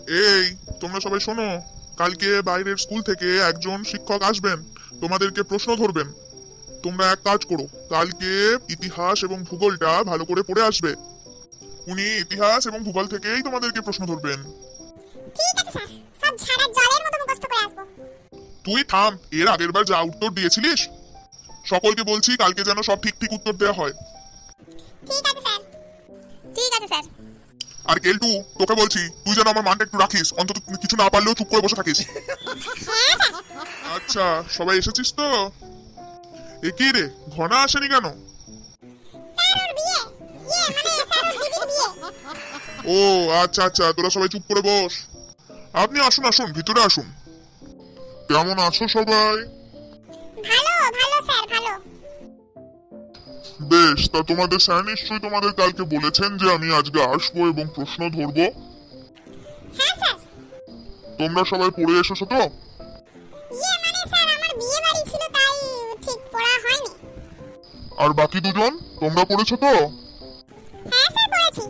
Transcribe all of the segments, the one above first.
এই, তোমরা সবাই শোনো। কালকে বাইরের স্কুল থেকে একজন শিক্ষক আসবেন, তোমাদেরকে প্রশ্ন ধরবেন। তোমরা এক কাজ করো, কালকে ইতিহাস এবং ভূগোলটা ভালো করে পড়ে আসবে। উনি ইতিহাস এবং ভূগোল থেকেই তোমাদেরকে প্রশ্ন ধরবেন। ঠিক আছে স্যার, সব ঝাড়ার জলের মতো মুখস্থ করে আসবো। তুই থাম, এর আগের বার যা উত্তর দিয়েছিলিস। সকলকে বলছি কালকে যেন সব ঠিক ঠিক উত্তর দেওয়া হয়। ঠিক আছে স্যার। ঠিক আছে স্যার। আর কেলটু, তোকে বলছি তুই যেন আমার মানটা একটু রাখিস, অন্তত কিছু না পারলেও চুপ করে বসে থাকিস। হ্যাঁ স্যার। আচ্ছা, সবাই এসেছিস তো? এ কি রে, ঘনা আসেনি কেন? স্যার ওর বিয়ে, মানে স্যার ওর দিদির বিয়ে। ও আচ্ছা আচ্ছা, তোরা সবাই চুপ করে বস। আপনি আসুন আসুন, ভিতরে আসুন। কেমন আছো সবাই? ভালো ভালো স্যার, ভালো। বেশ, তা তোমাদের স্যার নিশ্চয়ই তোমাদের কালকে বলেছেন যে আমি আজকে আসবো এবং প্রশ্ন ধরবো। হ্যাঁ স্যার। তোমরা সবাই পড়ে এসেছো তো? মানে স্যার আমার বিয়ে বাড়ি ছিল, তাই ঠিক পড়া হয়নি। আর বাকি দুজন, তোমরা পড়েছো তো? হ্যাঁ স্যার, পড়েছি।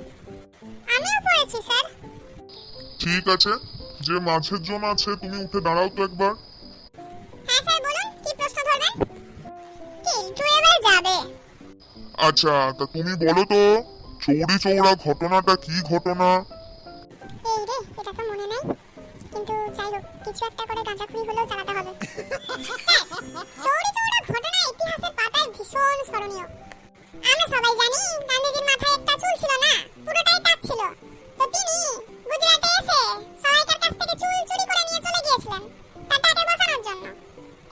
আমিও পড়েছি স্যার। ঠিক আছে, যে মাঝের জন আছে তুমি উঠে দাঁড়াও তো একবার। হ্যাঁ স্যার, বলুন কি প্রশ্ন ধরবেন? কিন্তু এবার যাবে। আচ্ছা, তা তুমি বলো তো, চৌরি চৌরা ঘটনাটা কি ঘটনা? এই রে, এটা তো মনে নেই, কিন্তু যাই হোক কিছু একটা করে গাঁজাখুরি হলেও চালাতে হবে। চৌরি চৌরা ঘটনা ইতিহাসের পাতায় ভীষণ স্মরণীয়। আমরা সবাই জানি গান্ধীজির মাথায় একটা চুল ছিল না, পুরোটাই টাক ছিল। তো তিনি গুজরাটে এসে সবাইকার কাছ থেকে চুল চুরি করে নিয়ে চলে গিয়েছিলেন তার টাকে বাঁচানোর জন্য।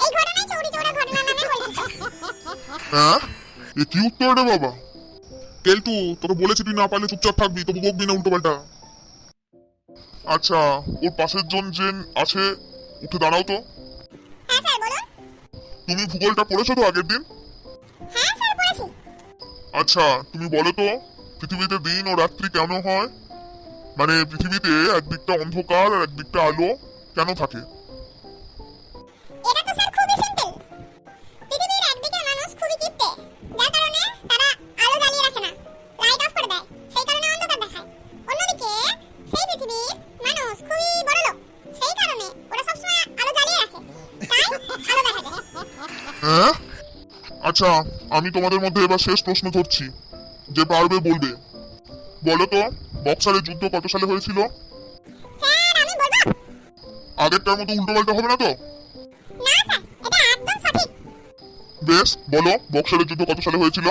এই ঘটনাই চৌরি চৌরা ঘটনা নামে পরিচিত। হ্যাঁ, এ কি উত্তর রে বাবা? কেলটু, তোকে বলেছি তুই না পারলে চুপচাপ থাকবি, তবু বকবি না উল্টো পাল্টা। আচ্ছা, ওর পাশের জন যে আছে উঠে দাঁড়াও তো। হ্যাঁ স্যার, বলুন। তুমি ভূগোলটা পড়েছো তো আগের দিন? হ্যাঁ স্যার, পড়েছি। আচ্ছা, তুমি বলো তো, পৃথিবীতে দিন ও রাত্রি কেন হয়? মানে পৃথিবীতে একদিকটা অন্ধকার আর একদিকটা আলো কেন থাকে? এটা তো স্যার খুবই সিম্পল। পৃথিবীর একদিকে মানুষ খুবই কিপটে, যার কারণে তারা আলো জ্বালিয়ে রাখে না, লাইট অফ করে দেয়, সেই কারণে অন্ধকার দেখায়। অন্যদিকে সেই পৃথিবীর মানুষ খুবই বড়লোক, সেই কারণে ওরা সবসময় আলো জ্বালিয়ে রাখে, তাই আলো দেখা যায়। হ্যাঁ, আচ্ছা, আমি তোমাদের মধ্যে এবার শেষ প্রশ্ন ধরছি, যে পারবে বলবে। বলো তো, বক্সারের যুদ্ধ কত সালে হয়েছিল? স্যার আমি বলবো? আগেরটার মতো উল্টো পাল্টা হবে না তো? না স্যার, এটা একদম সঠিক। বেশ, বলো বক্সারের যুদ্ধ কত সালে হয়েছিল?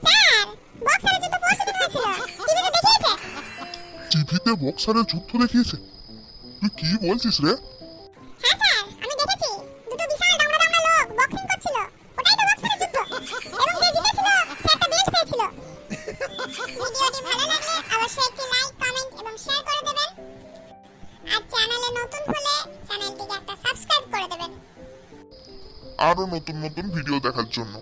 স্যার বক্সারের যুদ্ধ 65 হয়েছিল, টিভিতে দেখিয়েছে। টিভিতে বক্সারের যুদ্ধ দেখিয়েছে? তুই কি বলছিস রে? হ্যাঁ স্যার, আমি দেখেছি, দুটো বিশাল দামড়া দামড়া লোক বক্সিং করছিল, ওটাই তো বক্সারের যুদ্ধ। এবং যে জিতেছিল সে একটা বেশ পেয়েছিল। ভিডিওটি ভালো লাগলে অবশ্যই একটি লাইক, কমেন্ট এবং শেয়ার করে দেবেন। আর চ্যানেলে নতুন হলে চ্যানেলটিকে একটা সাবস্ক্রাইব করে দেবেন। আরো নতুন নতুন ভিডিও দেখার জন্য।